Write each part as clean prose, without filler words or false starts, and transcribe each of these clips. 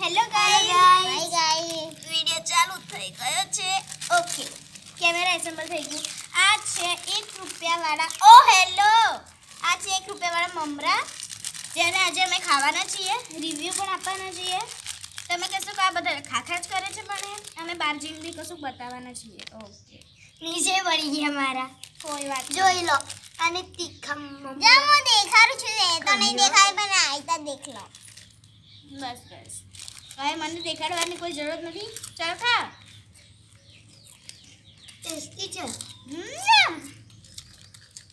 Hello guys video ચાલુ થઈ ગયો છે. ઓકે કેમેરા એસેમ્બલ થઈ ગયું. આ છે 1 રૂપિયા વાળા ઓ હેલો આ છે 1 રૂપિયા વાળા મમરા જેને આજે અમે ખાવાના છીએ, રિવ્યુ પણ આપવાના છીએ. તમે કહેશો કે આ બધા ખાખા જ કરે છે, પણ અમે બહાર જઈને બી કશું બતાવવાના છીએ. ઓકે નીચે પડી ગયા મારા, કોઈ વાત જોઈ લો. અને તીખા જા હું દેખાડું છું, એ તો નહીં દેખાય પણ આઈતા દેખ લો. બસ બસ હવે મને દેખાડવાની કોઈ જરૂરત નથી. ચાલ ખા. ટેસ્ટી છે.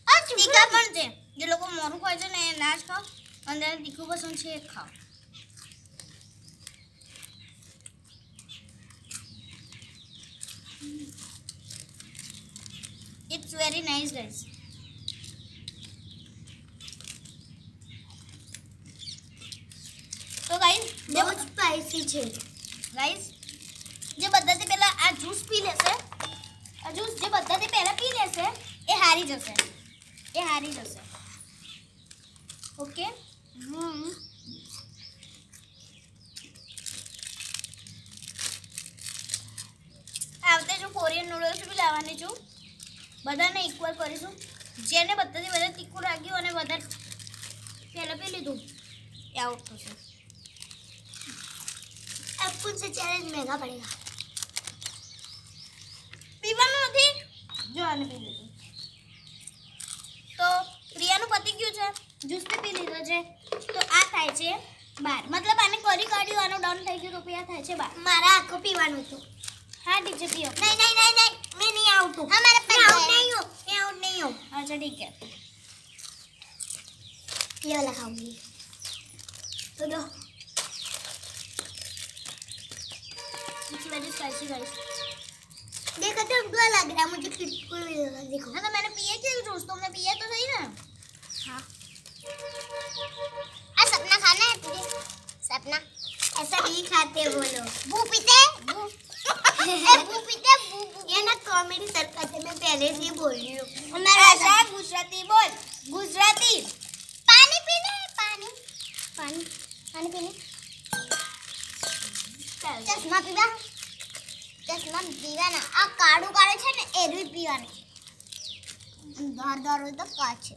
આ તીખા પણ છે. જે લોકો મોરું ખાય છે ને એ ના જ ખાઓ, અને તીખું પસંદ છે એ ખાઓ. It's very nice guys. તો ગાઈસ બહુ સ્પાઈસી છે. ગાઈસ જે બધાથી પહેલા આ જ્યુસ પી લેશે, આ જ્યુસ જે બધાથી પહેલા પી લેશે એ હારી જશે, એ હારી જશે. ઓકે આવતે જો કોરિયન નૂડલ્સ બી લાવવાની છું, બધાને ઇક્વલ કરીશું. જેને બધાથી વધારે તીખું લાગ્યું અને વધારે પહેલાં પી લીધું એ આઉટ થશે. एप्पल से चैलेंज महंगा पड़ेगा. પીવાનું નથી, જો આને પી લીધું તો પ્રિયાનું પતી ગયું છે, જ્યુસ બી પી લીધો છે. તો આ થાય છે 12, મતલબ આને કરી કાઢ્યું, આનું ડાઉન થઈ ગયું તો આ થાય છે 12. મારા આખો પીવાનું હતું. હા ટીચર પીઓ. नहीं नहीं नहीं नहीं मैं नहीं आउट हूँ. हमारे मैं पास आउट है। नहीं हूँ. मैं आउट नहीं हूँ. अच्छा ठीक है. ये वाला खाऊंगी. तो दो. It's very spicy guys. देखो तो बुरा लग रहा है मुझे. बिल्कुल भी नहीं लग रहा. देखो हाँ तो मैंने पिए थे जूस, तुमने पिए तो सही ना. हाँ. आ सपना खाना है तुझे. सपना ऐसा नहीं खाते वो लोग. बू पीते बू. बू पीते बू. ये ना कॉमेडी सरकत है. मैं पहले से ही बोल रही हूँ. हमारा आशा गुजराती बोल, गुजराती. पानी पीने. पानी पानी पानी पीने. ચશ્મા પીવા. ચશ્મા પીવાના. આ કાળું કાળું છે ને એ જ પીવાનું. ધાર ધાર હોય તો કાચ છે.